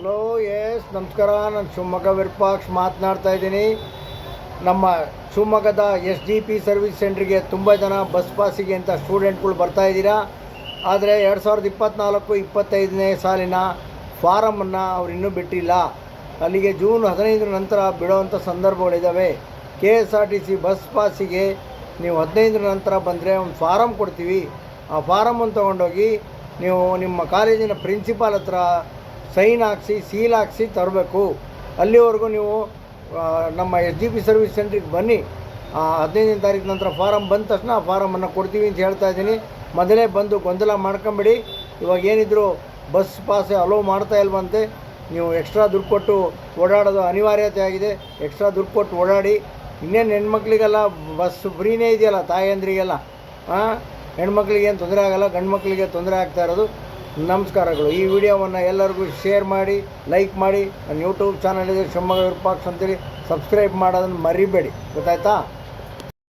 Hello S ನಮಸ್ಕಾರ. ನಾನು ಶಿವಮೊಗ್ಗ ವಿರೂಪಾಕ್ಷ ಮಾತನಾಡ್ತಾ ಇದ್ದೀನಿ. ನಮ್ಮ ಶಿವಮೊಗ್ಗದ SGP ಸರ್ವಿಸ್ ಸೆಂಟ್ರಿಗೆ ತುಂಬ ಜನ ಬಸ್ ಪಾಸಿಗೆ ಅಂತ ಸ್ಟೂಡೆಂಟ್ಗಳು ಬರ್ತಾ ಇದ್ದೀರಾ. ಆದರೆ 2024-25ನೇ ಸಾಲಿನ ಫಾರಮನ್ನು ಅವ್ರು ಇನ್ನೂ ಬಿಟ್ಟಿಲ್ಲ. ಅಲ್ಲಿಗೆ ಜೂನ್ 15 ನಂತರ ಬಿಡೋವಂಥ ಸಂದರ್ಭಗಳಿದ್ದಾವೆ. KSRTC ಬಸ್ ಪಾಸಿಗೆ ನೀವು 15 ನಂತರ ಬಂದರೆ ಒಂದು ಫಾರಮ್ ಕೊಡ್ತೀವಿ. ಆ ಫಾರಮನ್ನು ತೊಗೊಂಡೋಗಿ ನೀವು ನಿಮ್ಮ ಕಾಲೇಜಿನ ಪ್ರಿನ್ಸಿಪಾಲ್ ಹತ್ರ ಸೈನ್ ಹಾಕ್ಸಿ ಸೀಲ್ ಹಾಕ್ಸಿ ತರಬೇಕು. ಅಲ್ಲಿವರೆಗೂ ನೀವು ನಮ್ಮ SGP ಸರ್ವಿಸ್ ಸೆಂಟ್ರಿಗೆ ಬನ್ನಿ. 15ನೇ ತಾರೀಕು ನಂತರ ಫಾರಮ್ ಬಂದ ತಕ್ಷಣ ಆ ಫಾರಮನ್ನು ಕೊಡ್ತೀವಿ ಅಂತ ಹೇಳ್ತಾ ಇದ್ದೀನಿ. ಮೊದಲೇ ಬಂದು ಗೊಂದಲ ಮಾಡ್ಕೊಂಬಿಡಿ. ಇವಾಗ ಏನಿದ್ರು ಬಸ್ ಪಾಸ್ ಅಲೋ ಮಾಡ್ತಾ ಇಲ್ವಂತೆ. ನೀವು ಎಕ್ಸ್ಟ್ರಾ ದುಡ್ಡು ಕೊಟ್ಟು ಓಡಾಡೋದು ಅನಿವಾರ್ಯತೆ ಆಗಿದೆ. ಎಕ್ಸ್ಟ್ರಾ ದುಡ್ಡು ಕೊಟ್ಟು ಓಡಾಡಿ. ಇನ್ನೇನು ಹೆಣ್ಮಕ್ಳಿಗೆಲ್ಲ ಬಸ್ ಫ್ರೀನೇ ಇದೆಯಲ್ಲ, ತಾಯಂದ್ರಿಗೆಲ್ಲ. ಹೆಣ್ಮಕ್ಳಿಗೆ ಏನು ತೊಂದರೆ ಆಗೋಲ್ಲ, ಗಂಡು ಮಕ್ಕಳಿಗೆ ತೊಂದರೆ ಆಗ್ತಾ ಇರೋದು. ನಮಸ್ಕಾರಗಳು. ಈ ವಿಡಿಯೋವನ್ನು ಎಲ್ಲರಿಗೂ ಶೇರ್ ಮಾಡಿ, ಲೈಕ್ ಮಾಡಿ. ನನ್ನ ಯೂಟ್ಯೂಬ್ ಚಾನಲ್ ಇದೆ ಶಿವಮೊಗ್ಗ ವಿರೂಪಾಕ್ಷ ಅಂತೇಳಿ, ಸಬ್ಸ್ಕ್ರೈಬ್ ಮಾಡೋದನ್ನು ಮರಿಬೇಡಿ. ಗೊತ್ತಾಯ್ತಾ?